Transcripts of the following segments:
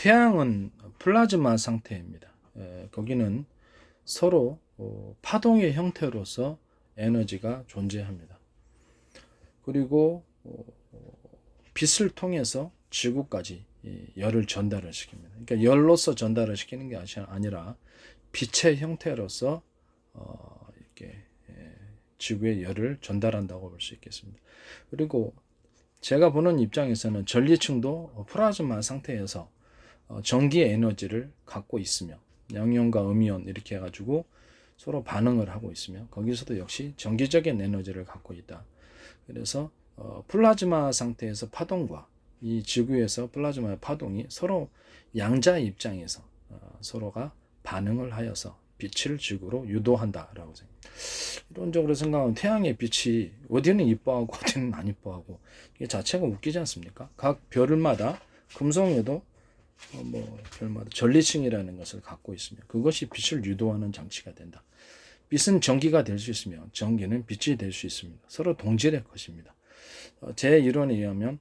태양은 플라즈마 상태입니다. 거기는 서로 파동의 형태로서 에너지가 존재합니다. 그리고 빛을 통해서 지구까지 열을 전달을 시킵니다. 그러니까 열로서 전달을 시키는 게 아니라 빛의 형태로서 이렇게 지구에 열을 전달한다고 볼 수 있겠습니다. 그리고 제가 보는 입장에서는 전리층도 플라즈마 상태에서 전기 에너지를 갖고 있으며 양이온과 음이온 이렇게 해가지고 서로 반응을 하고 있으며 거기서도 역시 전기적인 에너지를 갖고 있다. 그래서 플라즈마 상태에서 파동과 이 지구에서 플라즈마의 파동이 서로 양자 입장에서 서로가 반응을 하여서 빛을 지구로 유도한다라고 생각합니다. 이론적으로 생각하면 태양의 빛이 어디는 이뻐하고 어디는 안 이뻐하고 이게 자체가 웃기지 않습니까? 각 별마다 금성에도 별마다 전리층이라는 것을 갖고 있으며 그것이 빛을 유도하는 장치가 된다. 빛은 전기가 될 수 있으며 전기는 빛이 될 수 있습니다. 서로 동질의 것입니다. 제 이론에 의하면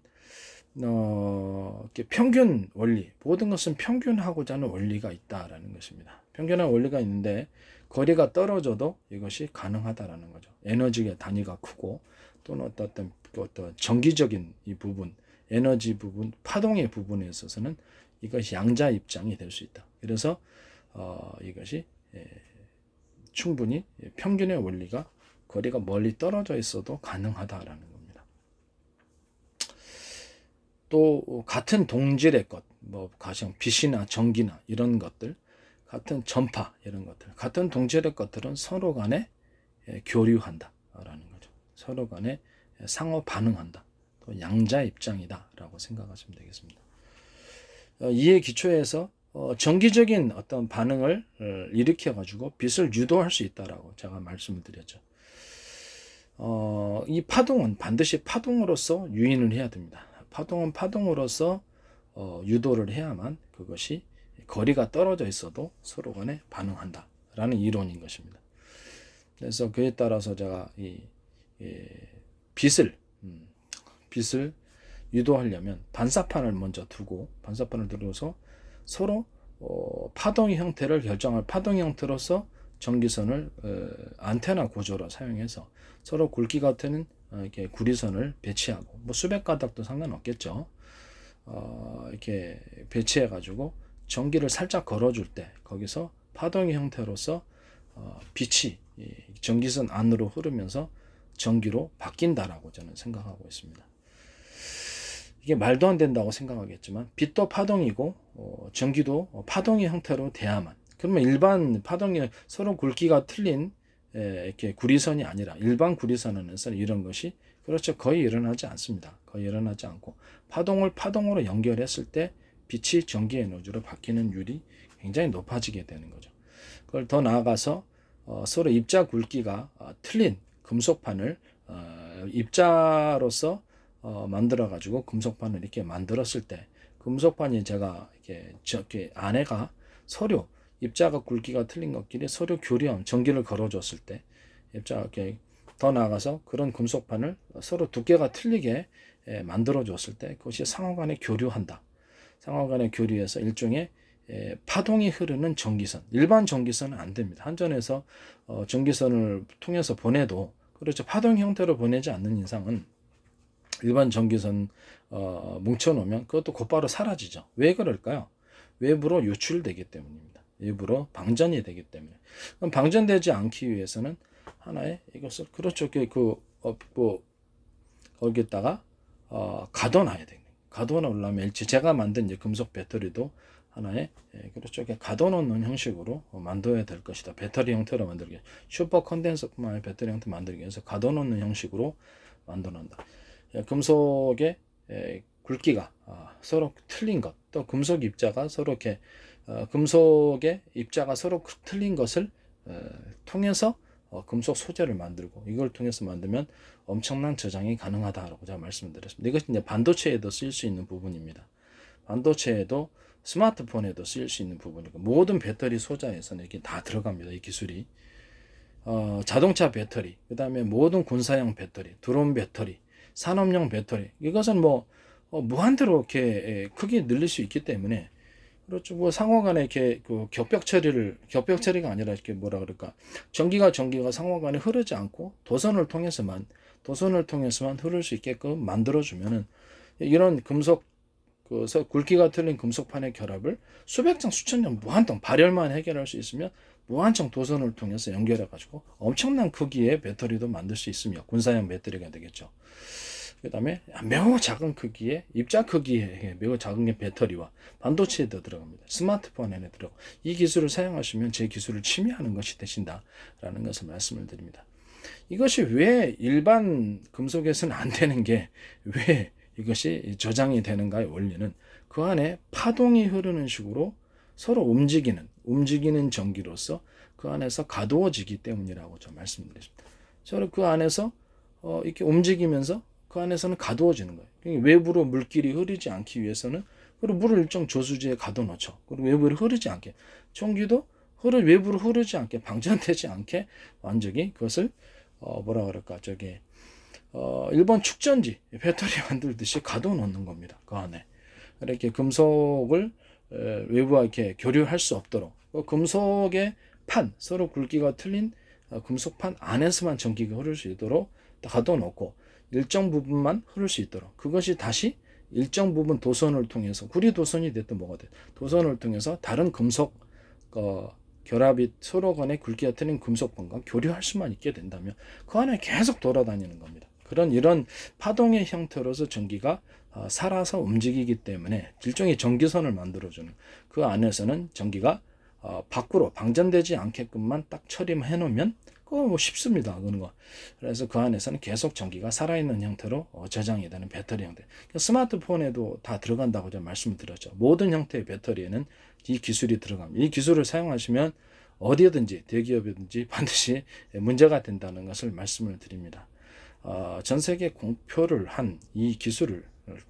평균 원리, 모든 것은 평균하고자 하는 원리가 있다라는 것입니다. 평균한 원리가 있는데 거리가 떨어져도 이것이 가능하다라는 거죠. 에너지의 단위가 크고 또는 어떤 전기적인 이 부분, 에너지 부분, 파동의 부분에 있어서는 이것이 양자 입장이 될 수 있다. 그래서 이것이 충분히 평균의 원리가 거리가 멀리 떨어져 있어도 가능하다라는 겁니다. 또 같은 동질의 것, 가령 빛이나 전기나 이런 것들, 같은 전파 이런 것들, 같은 동질의 것들은 서로 간에 교류한다라는 거죠. 서로 간에 상호 반응한다. 또 양자 입장이다라고 생각하시면 되겠습니다. 이에 기초해서 정기적인 어떤 반응을 일으켜 가지고 빛을 유도할 수 있다라고 제가 말씀을 드렸죠. 이 파동은 반드시 파동으로서 유인을 해야 됩니다. 파동은 파동으로서 유도를 해야만 그것이 거리가 떨어져 있어도 서로 간에 반응한다라는 이론인 것입니다. 그래서 그에 따라서 제가 빛을 유도하려면 반사판을 먼저 두고 반사판을 두고서 서로 파동의 형태를 결정할 파동의 형태로서 전기선을 안테나 구조로 사용해서 서로 굵기 같은 이렇게 구리선을 배치하고 수백 가닥도 상관없겠죠. 이렇게 배치해 가지고 전기를 살짝 걸어줄 때 거기서 파동의 형태로서 빛이 전기선 안으로 흐르면서 전기로 바뀐다라고 저는 생각하고 있습니다. 이게 말도 안 된다고 생각하겠지만 빛도 파동이고 전기도 파동의 형태로 돼야만, 그러면 일반 파동이 서로 굵기가 틀린 이렇게 구리선이 아니라 일반 구리선에서는 이런 것이 그렇죠 거의 일어나지 않습니다. 거의 일어나지 않고 파동을 파동으로 연결했을 때 빛이 전기 에너지로 바뀌는 율이 굉장히 높아지게 되는 거죠. 그걸 더 나아가서 서로 입자 굵기가 틀린 금속판을 입자로서 만들어 가지고 금속판을 이렇게 만들었을 때 금속판이 제가 이렇게 안에가 서로 입자가 굵기가 틀린 것끼리 서로 교류하면 전기를 걸어줬을 때 입자가 이렇게 더 나아가서 그런 금속판을 서로 두께가 틀리게 만들어 줬을 때 그것이 상호간에 교류한다. 상호간에 교류해서 일종의 파동이 흐르는 전기선. 일반 전기선은 안 됩니다. 한전에서 전기선을 통해서 보내도 그렇죠. 파동 형태로 보내지 않는 이상은 일반 전기선 뭉쳐놓으면 그것도 곧바로 사라지죠. 왜 그럴까요? 외부로 유출되기 때문입니다. 외부로 방전이 되기 때문에. 그럼 방전되지 않기 위해서는 하나의 이것을 그렇죠. 거기다가 가둬놔야 됩니다. 가둬놓으려면 제가 만든 이제 금속 배터리도 하나의 그렇죠. 가둬놓는 형식으로 만들어야 될 것이다. 배터리 형태로 만들기 슈퍼 컨덴서뿐만 아니라 배터리 형태 만들기 위해서 가둬놓는 형식으로 만들어낸다. 금속의 굵기가 서로 틀린 것, 또 금속 입자가 서로 이렇게 금속의 입자가 서로 틀린 것을 통해서 금속 소재를 만들고 이걸 통해서 만들면 엄청난 저장이 가능하다라고 제가 말씀드렸습니다. 이것이 이제 반도체에도 쓰일 수 있는 부분입니다. 반도체에도 스마트폰에도 쓰일 수 있는 부분이고 모든 배터리 소자에서는 이렇게 다 들어갑니다. 이 기술이 자동차 배터리, 그 다음에 모든 군사용 배터리, 드론 배터리, 산업용 배터리 이것은 무한대로 이렇게 크게 늘릴 수 있기 때문에 그렇죠. 뭐 상호간에 이렇게 그 격벽 처리가 아니라 이렇게 뭐라 그럴까. 전기가 상호간에 흐르지 않고 도선을 통해서만 흐를 수 있게끔 만들어주면은 이런 굵기가 틀린 금속판의 결합을 수백 장, 수천 장 무한정 발열만 해결할 수 있으면 무한정 도선을 통해서 연결해 가지고 엄청난 크기의 배터리도 만들 수 있으며 군사용 배터리가 되겠죠. 그 다음에 매우 작은 크기의 입자 크기의 매우 작은 게 배터리와 반도체에도 들어갑니다. 스마트폰 안에 들어가고 이 기술을 사용하시면 제 기술을 침해하는 것이 되신다라는 것을 말씀을 드립니다. 이것이 왜 일반 금속에서는 안 되는 게 왜 이것이 저장이 되는가의 원리는 그 안에 파동이 흐르는 식으로 서로 움직이는 전기로서 그 안에서 가두어지기 때문이라고 저 말씀드렸습니다. 서로 그 안에서 이렇게 움직이면서 그 안에서는 가두어지는 거예요. 그러니까 외부로 물길이 흐르지 않기 위해서는 그리고 물을 일정 저수지에 가둬놓죠. 그리고 외부로 흐르지 않게 전기도 외부로 흐르지 않게 방전되지 않게 완전히 그것을 뭐라 그럴까 일본 축전지 배터리 만들듯이 가둬놓는 겁니다. 그 안에 이렇게 금속을 외부와 이렇게 교류할 수 없도록 금속의 판 서로 굵기가 틀린 금속판 안에서만 전기가 흐를 수 있도록 가둬놓고 일정 부분만 흐를 수 있도록 그것이 다시 일정 부분 도선을 통해서 구리 도선이 됐든 뭐가 됐든 도선을 통해서 다른 금속 결합이 서로 간에 굵기가 틀린 금속판과 교류할 수만 있게 된다면 그 안에 계속 돌아다니는 겁니다. 이런 파동의 형태로서 전기가 살아서 움직이기 때문에 일종의 전기선을 만들어주는 그 안에서는 전기가 밖으로 방전되지 않게끔만 딱 처리해 놓으면 그거 뭐 쉽습니다. 그런 거. 그래서 그 안에서는 계속 전기가 살아있는 형태로 저장이 되는 배터리 형태. 스마트폰에도 다 들어간다고 제가 말씀을 드렸죠. 모든 형태의 배터리에는 이 기술이 들어갑니다. 이 기술을 사용하시면 어디든지 대기업이든지 반드시 문제가 된다는 것을 말씀을 드립니다. 전 세계 공표를 한 이 기술을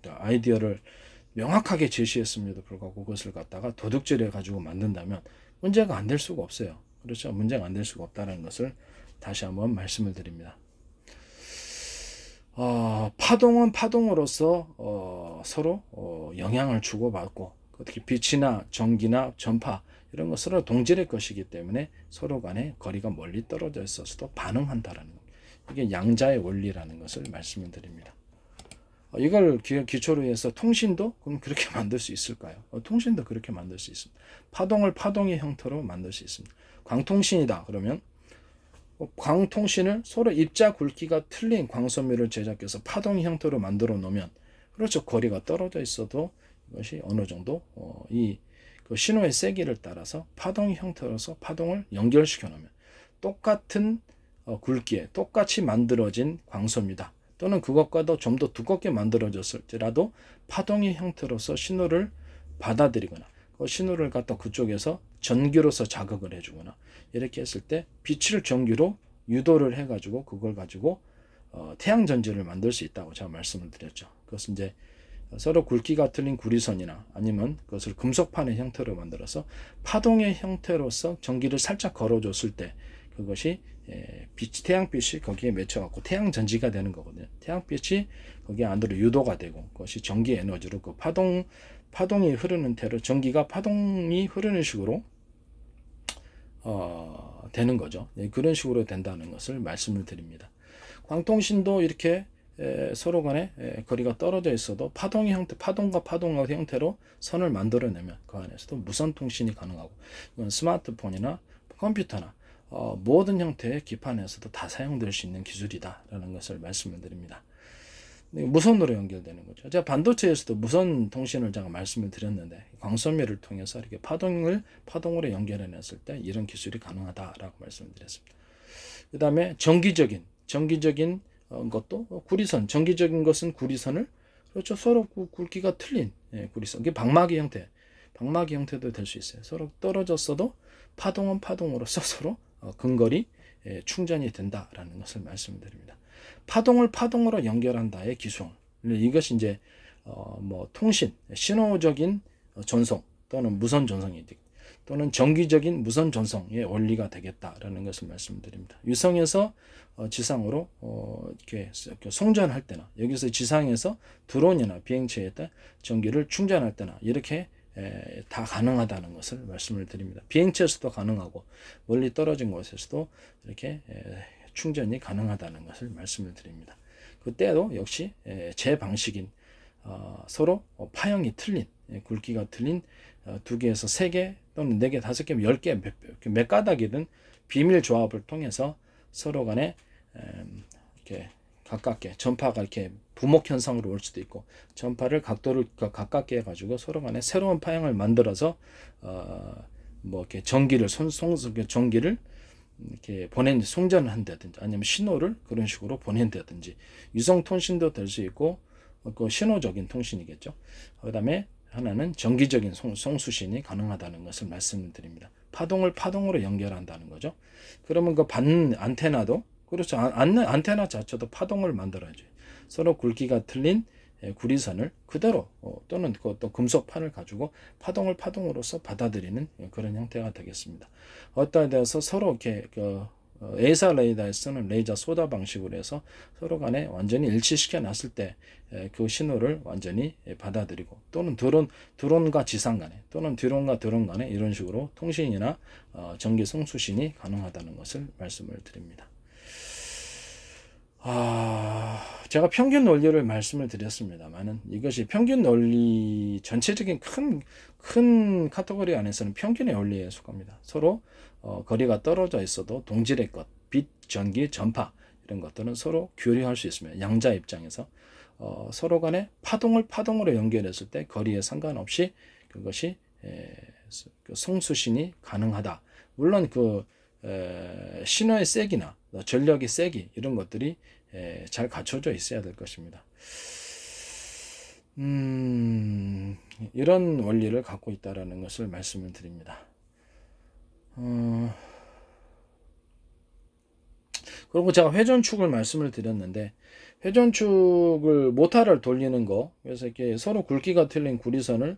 아이디어를 명확하게 제시했음에도 불구하고 그것을 갖다가 도둑질해 가지고 만든다면 문제가 안 될 수가 없어요. 그렇죠? 문제가 안 될 수가 없다는 것을 다시 한번 말씀을 드립니다. 파동은 파동으로서 서로 영향을 주고받고 어떻게 빛이나 전기나 전파 이런 것 서로 동질의 것이기 때문에 서로 간에 거리가 멀리 떨어져 있어서도 반응한다라는 것. 이게 양자의 원리라는 것을 말씀을 드립니다. 이걸 기초로 해서 통신도 그럼 그렇게 만들 수 있을까요? 통신도 그렇게 만들 수 있습니다. 파동을 파동의 형태로 만들 수 있습니다. 광통신이다 그러면 광통신을 서로 입자 굵기가 틀린 광섬유를 제작해서 파동의 형태로 만들어 놓으면 그렇죠. 거리가 떨어져 있어도 이것이 어느 정도 그 신호의 세기를 따라서 파동의 형태로서 파동을 연결시켜 놓으면 똑같은 굵기에 똑같이 만들어진 광섬유다. 또는 그것과도 좀 더 두껍게 만들어졌을지라도 파동의 형태로서 신호를 받아들이거나 그 신호를 갖다 그쪽에서 전기로서 자극을 해주거나 이렇게 했을 때 빛을 전기로 유도를 해가지고 그걸 가지고 태양 전지를 만들 수 있다고 제가 말씀을 드렸죠. 그것은 이제 서로 굵기가 틀린 구리선이나 아니면 그것을 금속판의 형태로 만들어서 파동의 형태로서 전기를 살짝 걸어줬을 때 그것이 태양빛이 거기에 맺혀갖고 태양전지가 되는 거거든요. 태양빛이 거기 안으로 유도가 되고 그것이 전기 에너지로 그 파동이 흐르는 대로 전기가 파동이 흐르는 식으로 되는 거죠. 그런 식으로 된다는 것을 말씀을 드립니다. 광통신도 이렇게 서로 간에 거리가 떨어져 있어도 파동의 형태, 파동과 파동의 형태로 선을 만들어내면 그 안에서도 무선 통신이 가능하고 이건 스마트폰이나 컴퓨터나 모든 형태의 기판에서도 다 사용될 수 있는 기술이다라는 것을 말씀을 드립니다. 무선으로 연결되는 거죠. 제가 반도체에서도 무선 통신을 제가 말씀을 드렸는데 광섬유를 통해서 이렇게 파동으로 연결해냈을 때 이런 기술이 가능하다라고 말씀을 드렸습니다. 그 다음에 정기적인 것도 구리선, 정기적인 것은 구리선을 그렇죠. 서로 굵기가 틀린 구리선, 이게 방막이 형태도 될 수 있어요. 서로 떨어졌어도 파동은 파동으로서 서로 근거리 충전이 된다라는 것을 말씀드립니다. 파동을 파동으로 연결한다의 기술. 이것이 이제 통신, 신호적인 전송 또는 무선 전송이 또는 정기적인 무선 전송의 원리가 되겠다라는 것을 말씀드립니다. 위성에서 지상으로 이렇게 송전할 때나 여기서 지상에서 드론이나 비행체에다 전기를 충전할 때나 이렇게 다 가능하다는 것을 말씀을 드립니다. 비행체에서도 가능하고 멀리 떨어진 곳에서도 이렇게 충전이 가능하다는 것을 말씀을 드립니다. 그때도 역시 제 방식인 서로 파형이 틀린, 굵기가 틀린 2개에서 3개 또는 4개, 5개, 10개 몇 가닥이든 비밀 조합을 통해서 서로 간에 이렇게 가깝게 전파가 이렇게 부목 현상으로 올 수도 있고, 전파를 각도를 가깝게 해가지고 서로 간에 새로운 파형을 만들어서 뭐 이렇게 전기를 전기를 이렇게 송전을 한다든지 아니면 신호를 그런 식으로 보낸다든지, 유성 통신도 될 수 있고 그 신호적인 통신이겠죠. 그다음에 하나는 정기적인 송수신이 가능하다는 것을 말씀을 드립니다. 파동을 파동으로 연결한다는 거죠. 그러면 그 받는 안테나도 그렇죠. 안테나 자체도 파동을 만들어야죠. 서로 굵기가 틀린 구리선을 그대로 또는 또 금속판을 가지고 파동을 파동으로서 받아들이는 그런 형태가 되겠습니다. 어떠한 데서 서로 이렇게 A사 레이더에 쓰는 레이저 소다 방식으로 해서 서로 간에 완전히 일치시켜 놨을 때 그 신호를 완전히 받아들이고, 또는 드론과 지상 간에 또는 드론과 드론 간에 이런 식으로 통신이나 전기 송수신이 가능하다는 것을 말씀을 드립니다. 제가 평균 논리를 말씀을 드렸습니다만은 이것이 평균 논리 전체적인 큰 카테고리 안에서는 평균의 원리에 속합니다. 서로 거리가 떨어져 있어도 동질의 것, 빛, 전기, 전파 이런 것들은 서로 교류할 수 있습니다. 양자 입장에서 서로 간에 파동을 파동으로 연결했을 때 거리에 상관없이 그것이 송수신이 가능하다. 물론 신호의 세기나 전력의 세기 이런 것들이 잘 갖춰져 있어야 될 것입니다. 이런 원리를 갖고 있다라는 것을 말씀을 드립니다. 그리고 제가 회전축을 말씀을 드렸는데, 회전축을 모터를 돌리는 거, 그래서 이렇게 서로 굵기가 틀린 구리선을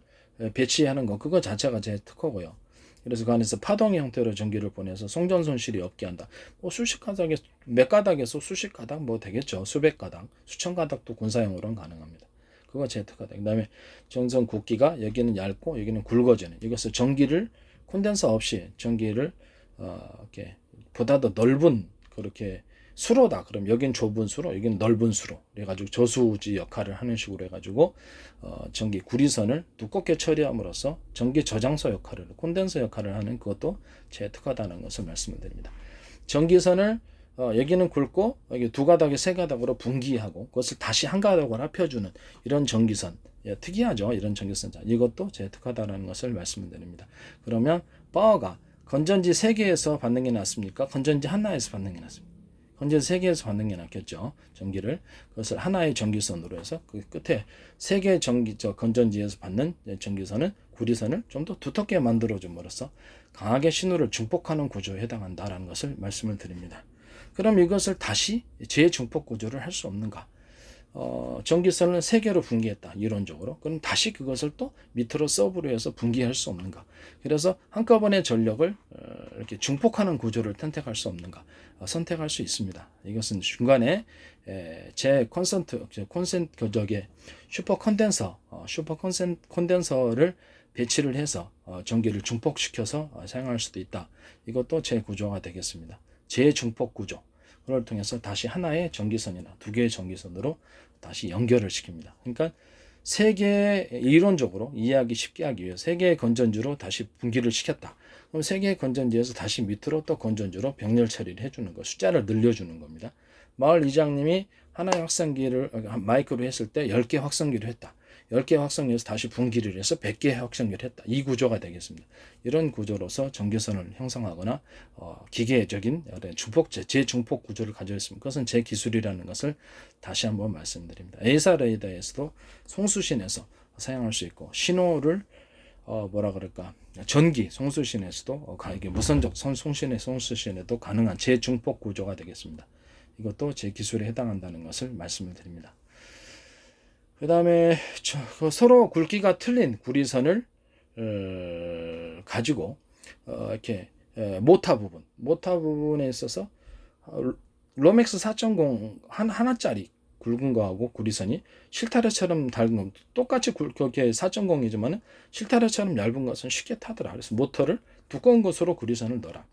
배치하는 거, 그거 자체가 제 특허고요. 그래서 그 안에서 파동 형태로 전기를 보내서 송전 손실이 없게 한다. 뭐 수십 가닥에 몇 가닥에서 수십 가닥 뭐 되겠죠. 수백 가닥, 수천 가닥도 군사용으로는 가능합니다. 그거 제 특허다. 그다음에 정선 굵기가 여기는 얇고 여기는 굵어지는, 이것을 전기를 콘덴서 없이 전기를 이렇게 보다 더 넓은 그렇게 수로다. 그럼 여긴 좁은 수로, 여기는 넓은 수로. 그래가지고 저수지 역할을 하는 식으로 해가지고 전기 구리선을 두껍게 처리함으로써 전기 저장소 역할을, 콘덴서 역할을 하는 그것도 제 특허다는 것을 말씀을 드립니다. 전기선을 여기는 굵고 여기 2가닥에 3가닥으로 분기하고 그것을 다시 한 가닥으로 합혀주는 이런 전기선, 특이하죠. 이런 전기선, 이것도 제 특허다라는 것을 말씀을 드립니다. 그러면 파워가 건전지 3개에서 받는 게 낫습니까? 건전지 하나에서 받는 게 낫습니까? 건전지 3개에서 받는 게 낫겠죠. 전기를. 그것을 하나의 전기선으로 해서 그 끝에 3개의 건전지에서 받는 전기선은 구리선을 좀 더 두텁게 만들어줌으로써 강하게 신호를 중폭하는 구조에 해당한다라는 것을 말씀을 드립니다. 그럼 이것을 다시 재중폭 구조를 할 수 없는가? 전기선을 3개로 분기했다. 이론적으로. 그럼 다시 그것을 또 밑으로 서브로 해서 분기할 수 없는가? 그래서 한꺼번에 전력을 이렇게 중폭하는 구조를 선택할 수 없는가? 선택할 수 있습니다. 이것은 중간에 제 슈퍼 컨덴서를 배치를 해서 전기를 중폭시켜서 사용할 수도 있다. 이것도 제 구조가 되겠습니다. 재중폭 구조. 그걸 통해서 다시 하나의 전기선이나 2개의 전기선으로 다시 연결을 시킵니다. 그러니까 3개, 이론적으로 이해하기 쉽게 하기 위해 3개의 건전지로 다시 분기를 시켰다. 그럼 3개의 건전지에서 다시 밑으로 또 건전지로 병렬 처리를 해주는 거, 숫자를 늘려주는 겁니다. 마을 이장님이 하나의 확성기를 마이크로 했을 때 10개 확성기를 했다. 10개 확성기에서 다시 분기를 해서 100개 확성기를 했다. 이 구조가 되겠습니다. 이런 구조로서 전기선을 형성하거나 기계적인 재중폭 구조를 가지고 있습니다. 그것은 제 기술이라는 것을 다시 한번 말씀드립니다. A사 레이더에서도 송수신에서 사용할 수 있고, 신호를 전기 송수신에서도 무선적 송수신에도 가능한 재중폭 구조가 되겠습니다. 이것도 제 기술에 해당한다는 것을 말씀을 드립니다. 그 다음에 서로 굵기가 틀린 구리선을 가지고 이렇게 모타 부분에 있어서 로맥스 4.0 하나짜리 굵은 거하고 구리선이 실타래처럼 닳은 거 똑같이 그게 4.0이지만 실타래처럼 얇은 것은 쉽게 타더라. 그래서 모터를 두꺼운 것으로 구리선을 넣어라.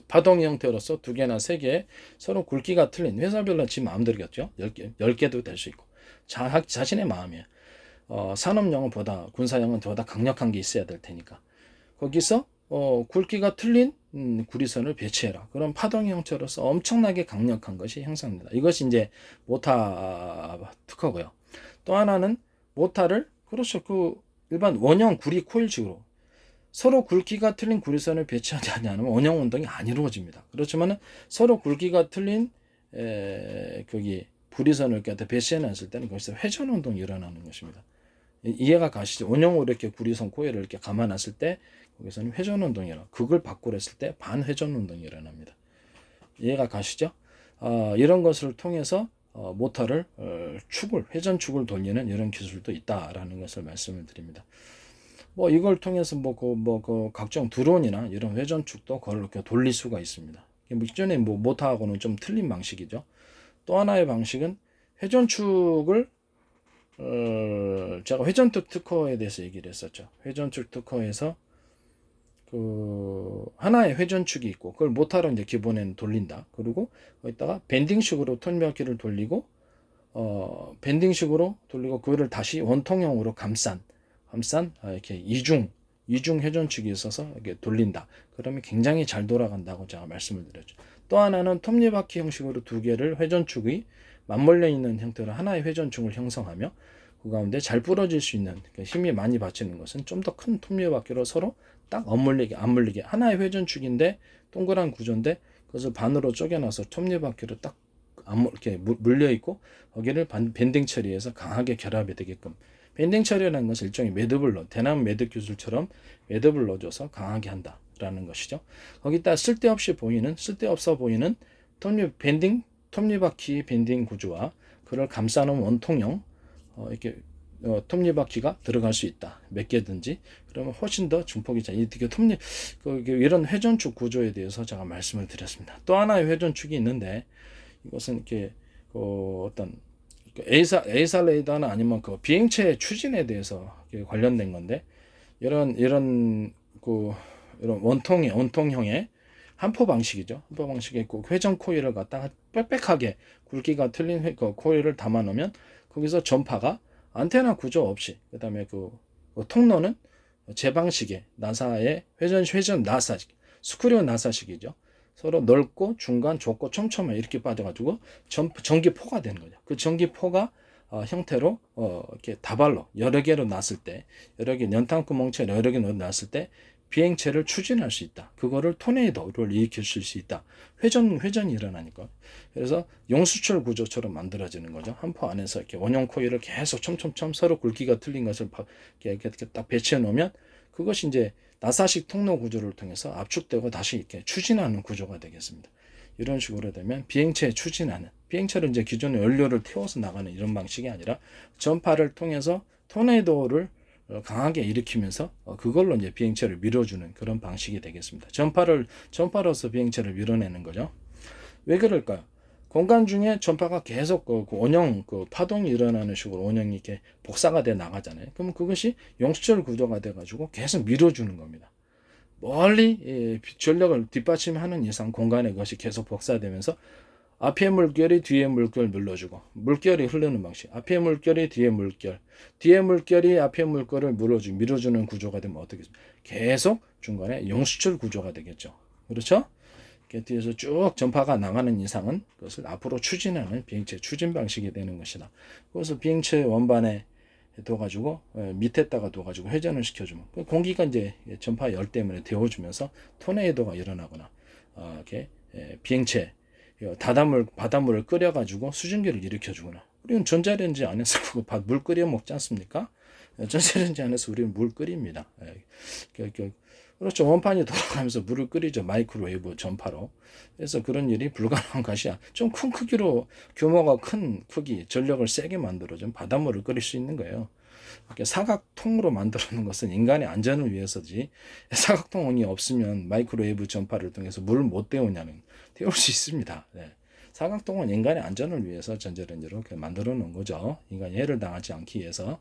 파동 형태로서 2개나 3개 서로 굵기가 틀린 회사별로 지 마음대로겠죠. 10개도 될 수 있고 자신의 마음이에요. 산업용보다 군사용은 보다 강력한 게 있어야 될 테니까 거기서 굵기가 틀린 구리선을 배치해라. 그럼 파동 형태로서 엄청나게 강력한 것이 형성됩니다. 이것이 이제 모타 특허고요. 또 하나는 모타를 그렇죠. 그 일반 원형 구리 코일식으로 서로 굵기가 틀린 구리선을 배치하지 않으면 원형 운동이 안 이루어집니다. 그렇지만 서로 굵기가 틀린 거기 구리선을 배치해 놨을 때는 거기서 회전 운동이 일어나는 것입니다. 이해가 가시죠? 원형으로 이렇게 구리선 코일을 이렇게 감아놨을 때 거기서는 회전 운동이 일어나. 그걸 바꾸랬을 때 반회전 운동이 일어납니다. 이해가 가시죠? 이런 것을 통해서 모터를 회전 축을 돌리는 이런 기술도 있다라는 것을 말씀을 드립니다. 뭐 이걸 통해서 그 각종 드론이나 이런 회전축도 그걸 이렇게 돌릴 수가 있습니다. 기존에 모터하고는 좀 틀린 방식이죠. 또 하나의 방식은 회전축을 제가 회전축 특허에 대해서 얘기를 했었죠. 회전축 특허에서 그 하나의 회전축이 있고 그걸 모터로 이제 기본에는 돌린다. 그리고 거기다가 밴딩식으로 톱니바퀴를 돌리고 밴딩식으로 돌리고 그거를 다시 원통형으로 감싼 이렇게 이중 회전축이 있어서 이렇게 돌린다. 그러면 굉장히 잘 돌아간다고 제가 말씀을 드렸죠. 또 하나는 톱니바퀴 형식으로 2개를 회전축이 맞물려 있는 형태로 하나의 회전축을 형성하며 그 가운데 잘 부러질 수 있는 힘이 많이 받치는 것은 좀 더 큰 톱니바퀴로 서로 딱 안 물리게 하나의 회전축인데 동그란 구조인데 그것을 반으로 쪼개놔서 톱니바퀴로 딱 이렇게 물려 있고 거기를 밴딩 처리해서 강하게 결합이 되게끔 밴딩 처리라는 것은 일종의 매듭을 대나무 매듭 기술처럼 매듭을 넣어줘서 강하게 한다라는 것이죠. 거기다 쓸데없어 보이는 톱니바퀴 밴딩 구조와 그를 감싸놓은 원통형 이렇게 톱니바퀴가 들어갈 수 있다. 몇 개든지. 그러면 훨씬 더 증폭이 잘. 이런 회전축 구조에 대해서 제가 말씀을 드렸습니다. 또 하나의 회전축이 있는데 이것은 이렇게 어떤 에이사 레이더나 아니면 그 비행체 추진에 대해서 관련된 건데 이런 원통형의 한포 방식이죠. 한포 방식에 있고 회전 코일을 갖다가 빽빽하게 굵기가 틀린 코일을 담아 놓으면 거기서 전파가 안테나 구조 없이 그다음에 그 통로는 제 방식의 나사의 회전 나사식 스크류 나사식이죠. 서로 넓고 중간 좁고 촘촘해 이렇게 빠져가지고 전기포가 되는 거죠. 그 전기포가 형태로 이렇게 다발로 여러 개로 놨을 때 여러 개 연탄구멍처럼 여러 개 놨을 때 비행체를 추진할 수 있다. 그거를 토네이도를 일으킬 수 있다. 회전이 일어나니까. 그래서 용수철 구조처럼 만들어지는 거죠. 한 포 안에서 이렇게 원형 코일을 계속 촘촘 서로 굵기가 틀린 것을 이렇게 딱 배치해 놓으면 그것이 이제 나사식 통로 구조를 통해서 압축되고 다시 이렇게 추진하는 구조가 되겠습니다. 이런 식으로 되면 비행체에 추진하는 비행체를 이제 기존의 연료를 태워서 나가는 이런 방식이 아니라 전파를 통해서 토네이도를 강하게 일으키면서 그걸로 이제 비행체를 밀어주는 그런 방식이 되겠습니다. 전파로서 비행체를 밀어내는 거죠. 왜 그럴까요? 공간 중에 전파가 계속 원형 파동이 일어나는 식으로 원형이 이렇게 복사가 돼 나가잖아요. 그럼 그것이 용수철 구조가 돼 가지고 계속 밀어주는 겁니다. 멀리 전력을 뒷받침하는 이상 공간에 그것이 계속 복사되면서 앞에 물결이 뒤에 물결 눌러주고 물결이 흐르는 방식. 앞에 물결이 뒤에 물결, 뒤에 물결이 앞에 물결을 밀어주는 구조가 되면 어떻게 계속 중간에 용수철 구조가 되겠죠. 그렇죠? 뒤에서 쭉 전파가 나가는 이상은 그것을 앞으로 추진하는 비행체 추진 방식이 되는 것이다. 그것을 비행체 원반에 둬가지고 밑에다가 둬가지고 회전을 시켜주면 공기가 이제 전파 열 때문에 데워주면서 토네이도가 일어나거나 이렇게 비행체 바닷물을 끓여가지고 수증기를 일으켜주거나 우리는 전자레인지 안에서 물 끓여 먹지 않습니까? 전자레인지 안에서 우리는 물 끓입니다. 그렇죠. 원판이 돌아가면서 물을 끓이죠. 마이크로웨이브 전파로. 그래서 그런 일이 불가능한 것이 좀 큰 크기로 규모가 큰 크기, 전력을 세게 만들어준 바닷물을 끓일 수 있는 거예요. 이렇게 사각통으로 만들어 놓은 것은 인간의 안전을 위해서지 사각통이 없으면 마이크로웨이브 전파를 통해서 물을 못 데우냐는 데울 수 있습니다. 네. 사각통은 인간의 안전을 위해서 전자레인지로 만들어 놓은 거죠. 인간이 해를 당하지 않기 위해서.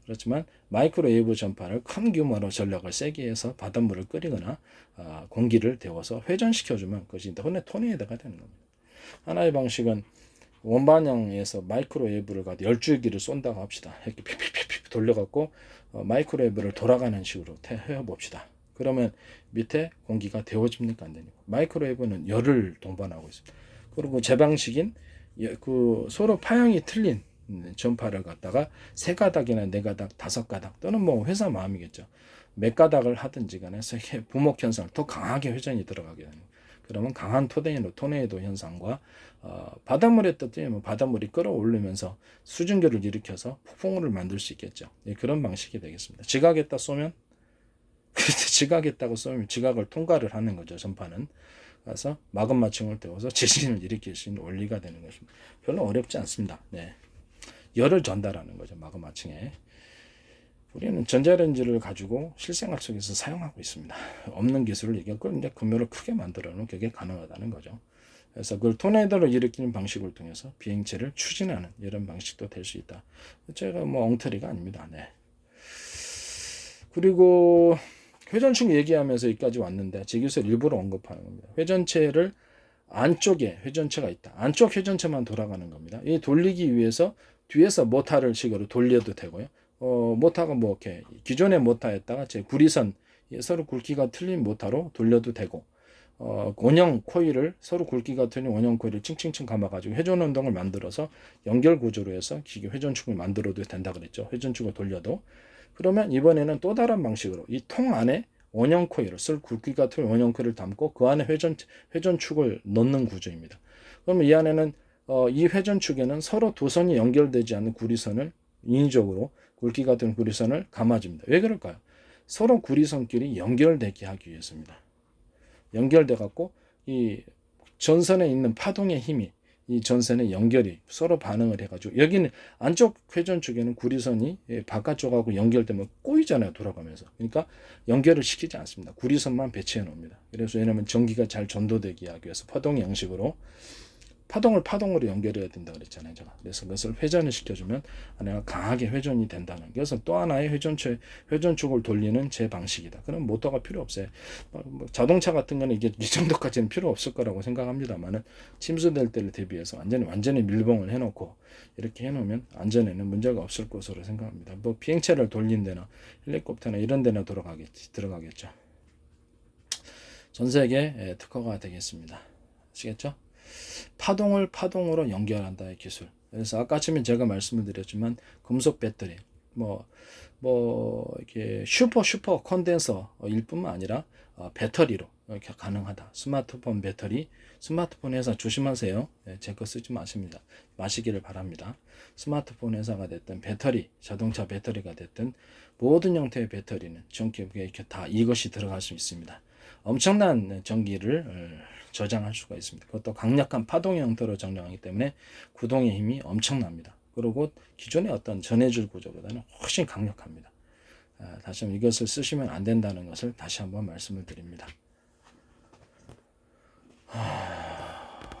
그렇지만 마이크로웨이브 전파를 큰 규모로 전력을 세게 해서 바닷물을 끓이거나 공기를 데워서 회전시켜주면 그것이 토네이도가 되는 겁니다. 하나의 방식은 원반형에서 마이크로웨이브를 가지고 열줄기를 쏜다고 합시다. 이렇게 피피피피 돌려갖고 마이크로웨이브를 돌아가는 식으로 해봅시다. 그러면 밑에 공기가 데워집니까? 안 됩니까? 마이크로웨이브는 열을 동반하고 있습니다. 그리고 제 방식인 그 서로 파형이 틀린 전파를 갖다가 3가닥이나 4가닥, 5가닥 또는 뭐 회사 마음이겠죠. 몇 가닥을 하든지 간에 부목 현상 더 강하게 회전이 들어가게 되는 거예요. 그러면 강한 토네이도 현상과 바닷물에 떠뜨리면 바닷물이 끌어올리면서 수증기를 일으켜서 폭풍우를 만들 수 있겠죠. 예, 그런 방식이 되겠습니다. 지각했다 쏘면 지각했다고 쏘면 지각을 통과를 하는 거죠. 전파는. 그래서 마금마층을 데워서 지진을 일으킬 수 있는 원리가 되는 것입니다. 별로 어렵지 않습니다. 네. 열을 전달하는 거죠. 마그마층에. 우리는 전자레인지를 가지고 실생활 속에서 사용하고 있습니다. 없는 기술을 이걸 이제 규모를 크게 만들어 놓은 게 가능하다는 거죠. 그래서 그걸 토네이도를 일으키는 방식을 통해서 비행체를 추진하는 이런 방식도 될 수 있다. 제가 뭐 엉터리가 아닙니다. 네. 그리고 회전축 얘기하면서 여기까지 왔는데 제 기술 일부러 언급하는 겁니다. 회전체를 안쪽에 회전체가 있다. 안쪽 회전체만 돌아가는 겁니다. 이 돌리기 위해서 뒤에서 모터를 식으로 돌려도 되고요. 모터가 뭐 이렇게 기존의 모터였다가 제 구리선 서로 굵기가 틀린 모터로 돌려도 되고 원형 코일을 서로 굵기가 틀린 원형 코일을 칭칭칭 감아가지고 회전 운동을 만들어서 연결 구조로 해서 기계 회전축을 만들어도 된다 그랬죠. 회전축을 돌려도. 그러면 이번에는 또 다른 방식으로 이 통 안에 원형 코일을 굵기가 틀린 원형 코일을 담고 그 안에 회전축을 넣는 구조입니다. 그러면 이 안에는 이 회전축에는 서로 두 선이 연결되지 않는 구리선을 인위적으로 굵기가 든 구리선을 감아줍니다. 왜 그럴까요? 서로 구리선끼리 연결되게 하기 위해서입니다. 연결돼 갖고 이 전선에 있는 파동의 힘이 이 전선의 연결이 서로 반응을 해가지고 여기는 안쪽 회전축에는 구리선이 바깥쪽하고 연결되면 꼬이잖아요. 돌아가면서. 그러니까 연결을 시키지 않습니다. 구리선만 배치해 놓습니다. 그래서 왜냐하면 전기가 잘 전도되게 하기 위해서 파동 양식으로 파동을 파동으로 연결해야 된다 그랬잖아요. 제가. 그래서 그것을 회전을 시켜주면 안에가 강하게 회전이 된다는. 그래서 또 하나의 회전축을 돌리는 제 방식이다. 그럼 모터가 필요 없어요. 뭐 자동차 같은 거는 이게 이 정도까지는 필요 없을 거라고 생각합니다만은 침수될 때를 대비해서 완전히 밀봉을 해놓고 이렇게 해놓으면 안전에는 문제가 없을 것으로 생각합니다. 뭐 비행체를 돌린 데나 헬리콥터나 이런 데나 들어가겠죠. 전 세계 특허가 되겠습니다. 아시겠죠? 파동을 파동으로 연결한다의 기술. 그래서 아까 아침에 제가 말씀을 드렸지만 금속 배터리, 이렇게 슈퍼 컨덴서일 뿐만 아니라 배터리로 이렇게 가능하다. 스마트폰 배터리, 스마트폰 회사 조심하세요. 제 거 쓰지 마시기를 바랍니다. 스마트폰 회사가 됐든 배터리, 자동차 배터리가 됐든 모든 형태의 배터리는 전기에 이렇게 다 이것이 들어갈 수 있습니다. 엄청난 전기를 저장할 수가 있습니다. 그것도 강력한 파동의 형태로 저장하기 때문에 구동의 힘이 엄청납니다. 그리고 기존의 어떤 전해줄 구조보다는 훨씬 강력합니다. 다시 한번 이것을 쓰시면 안 된다는 것을 다시 한번 말씀을 드립니다.